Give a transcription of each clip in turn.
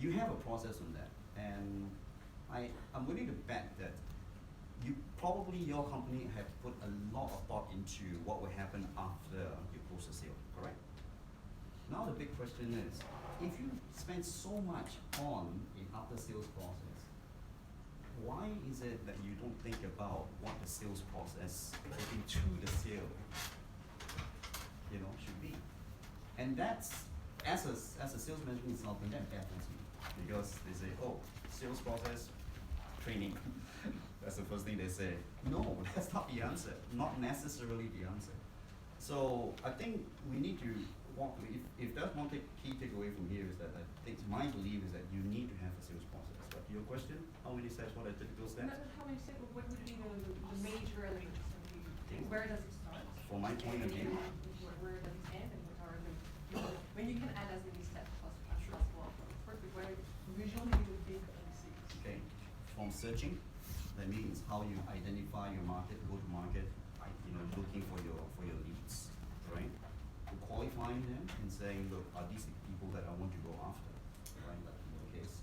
you have a process on that, and I'm willing to bet that your company have put a lot of thought into what will happen after you close the sale, correct? Now the big question is, if you spend so much on an after sales process, why is it that you don't think about what the sales process into the sale, should be? And that's, as a sales management consultant, that baffles me, because they say, oh, sales process, training. That's the first thing they say. No, that's not the answer. Not necessarily the answer. So I think we need to walk. If that's one key takeaway from here, is that I think my belief is that you need to have a sales process. But to your question, how many steps? What are typical steps? How many steps? What would be the major elements? Where does it start? From my point of view. Where does it end, and what are when you can add as many steps as possible? Perfect. Where visually you would think things. Okay. From searching. That means how you identify your market, go to market, looking for your leads, right? To qualifying them and saying, look, are these the people that I want to go after, right? Like in your case,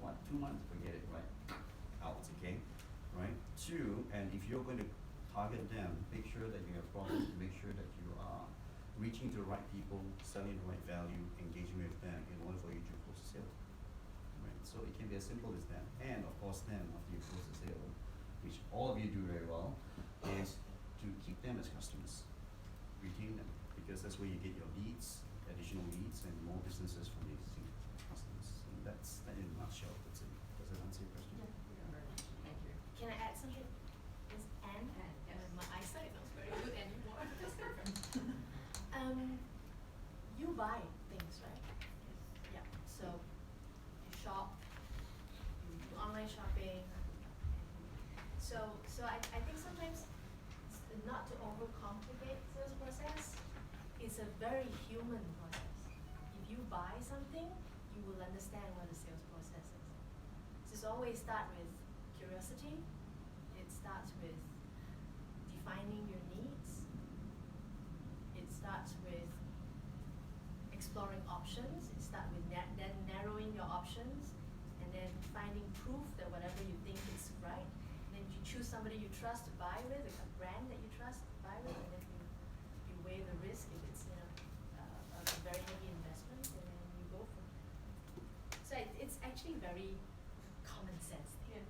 2 months, forget it, right? Out, okay, right? 2, and if you're going to target them, make sure that you have products, make sure that you are reaching to the right people, selling the right value, engaging with them in order for you to close the sale. So it can be as simple as that. And of course then, after you close the sale, which all of you do very well, is to keep them as customers, retain them, because that's where you get your leads, additional leads, and more businesses from the existing customers. And that's that in a nutshell. Does that answer your question? Yeah, very much. Thank you. Can I add something? Is Anne? Yes. My eyesight is not very good anymore. You buy things, right? Yeah. So you shop, you do online shopping. So I think sometimes not to overcomplicate sales process. It's a very human process. If you buy something, you will understand what the sales process is. Just always start with curiosity. It starts with defining your needs. It starts with exploring options. It starts with then narrowing your options, and then finding proof that whatever you think is right. And then you choose somebody you trust to buy with, a brand that you trust to buy with, and then you weigh the risk if it's a very heavy investment, and then you go for it. So it's actually very common sense thing.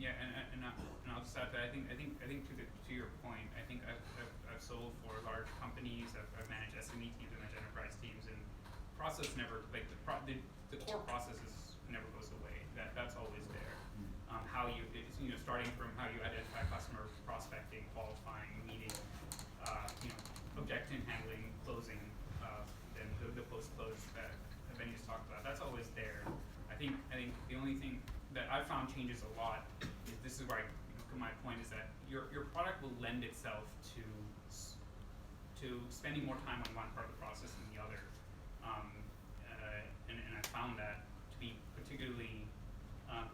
Yeah, and I'll just add that I think to your point, I think I've sold for large companies. I've managed SME teams, I've managed enterprise teams, and process never the core processes never goes away. That's always there. How you starting from how you identify customer, prospecting, qualifying, meeting, objection handling, closing, then the post-close that Benny just talked about. That's always there. I think the only thing that I've found changes a lot is this is where my point is that your product will lend itself to spending more time on one part of the process than the other, and I found that to be particularly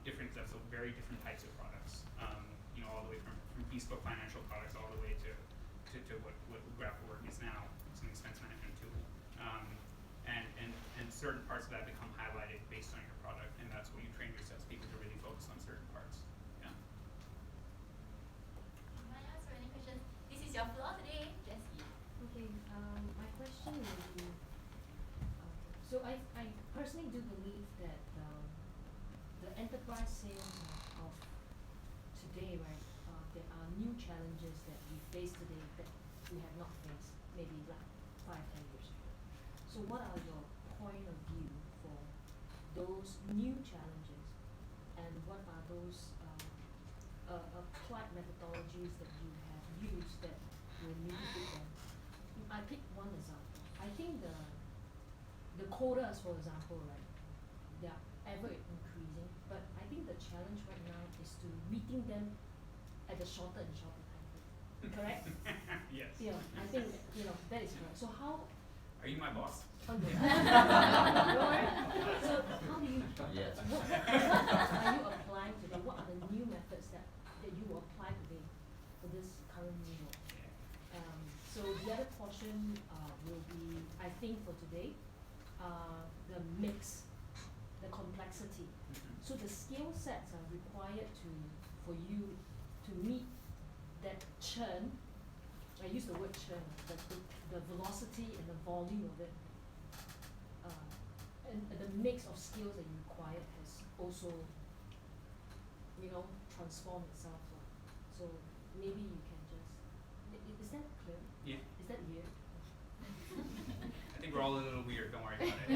different. That's very different types of products. All the way from bespoke financial products all the way to what Graphic is now. It's an expense management tool, and certain parts of that become highlighted based on your product, and that's where you train your salespeople to really focus on certain parts. Yeah. Can I answer any questions? This is your floor today, Jessie. Okay, my question will be, so I personally do believe that the enterprise sales of today, right, there are new challenges that we face today that we have not faced maybe like 5-10 years ago. So what are your point of view for those new challenges, and what are those applied methodologies that you have used that will mitigate them? I pick one example. I think the quotas, for example, right, they are ever increasing, but I think the challenge right now is to meeting them at the shorter and shorter time frame. Correct? Yes. Yeah, I think that is correct. So how? Are you my boss? Okay. So how do you? Yes. What are you applying today? What are the new methods that you will apply today for this current new world? So the other portion will be, I think for today, the mix, the complexity. Mhm. So the skill sets are required for you to meet that churn. I use the word churn, the velocity and the volume of it. And the mix of skills that you require has also, transformed itself lah. So maybe you can just, is that clear? Yeah. Is that weird? I think we're all a little weird, don't worry about it.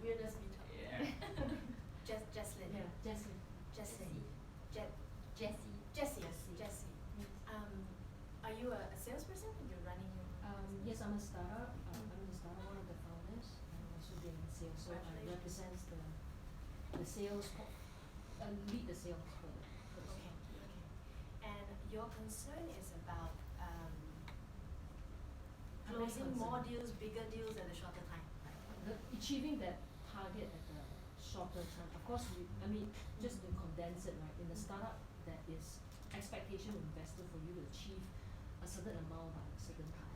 Weirdness we talk. Yeah. Jesslyn. Yeah, Jessie. Jessie. Jessie. Jessie. Jessie. Jessie. Are you a salesperson? You're running your. Yes, I'm a startup. I'm the startup, one of the founders. I'm also doing sales, so I represent the sales, lead the sales for the Okay. And your concern is about I'm very closing more concerned. deals, bigger deals at a shorter time. Achieving that target at the shorter time. Of course, just to condense it, right, in the startup, there is expectation of investor for you to achieve a certain amount by a certain time,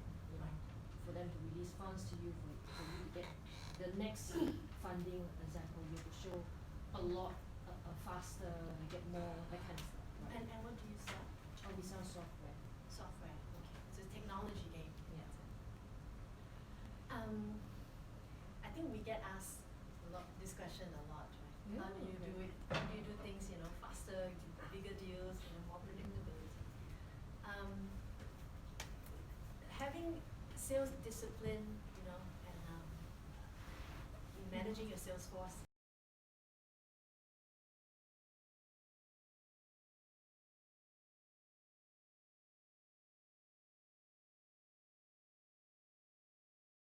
for them to release funds to you, for you to get the next funding, example, you have to show a lot, faster, you get more, that kind of stuff, right? And what do you sell? Oh, we sell software, Software. Okay. It's a technology game. yeah. I think we get asked this question a lot, right? How do you do it? How do you do things, faster, bigger deals, more predictability? Having sales discipline, and in managing your sales force